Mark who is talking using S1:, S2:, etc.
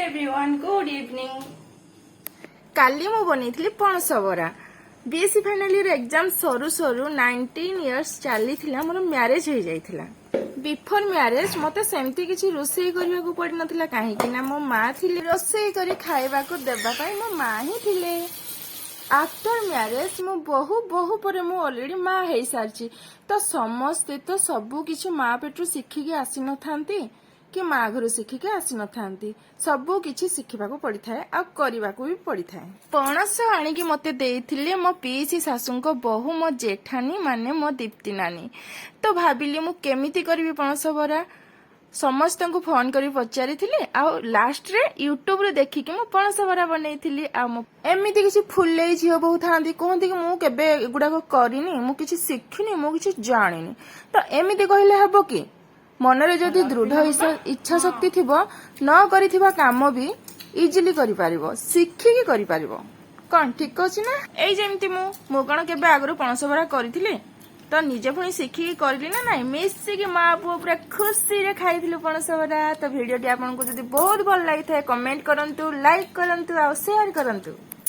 S1: Everyone good evening.
S2: काली मु बनी पणस बरा बीएससी फाइनल ईयर एग्जाम सरू सरू 19 इयर्स चली मोर म्यारेज हो जाइथिला। बिफोर म्यारेज मते सेमती किछि रोसई करबा को पड़ नथिला काहे ना मो माँ थिले रोसई करी खाइबा को देबा पई मो माँ ही थिले। आफ्टर म्यारेज मो बहु पर मु ऑलरेडी माँ हो सारी तो समस्ते तो सबू किछि माँ पेटू शिखिकी आसी न थांती कि माँ घर शिखिकी आसी न थांती सबू किछि शिखिबा को पड़ी थाए आ करबा को भी पड़ी थाए। पणस आनिकी मते देइथिले मो पीसी सासुंको बहु मो जेठानी माने मो दीप्ति नानी। तो भाबिली मु केमिति करबी पणस बरा समस्त को फोन करी पचारि लास्ट रे यूट्यूब रे देखी कि मु पणस बरा बनैथिली। एमिति किछि फुल्ले झियो बहु थांती कहंती कि मु केबे एगुडा को करिनी मु किछि शिखिनी मु किछि जानिनी। तो एमिति कहले हबो कि मनरे जदि दृढ़ इच्छा शक्ति थिबो न करिथिबा काम भी इजिली करि पारिबो शिखिकी करि पारिबो। कोन ठीक अछि ना? एई जेमति मु कोन केबे आगरु पणस बरा करिथिले तो निजे पुणी शिखिकी करली ना नाइ मिसिकी माँ पुओ पूरा खुशी रे खाइथिलु पणस बरा। तो वीडियो टी आपनको जदि बहुत भल लागि थाए कमेंट करंतु लाइक करंतु आ शेयर करंतु।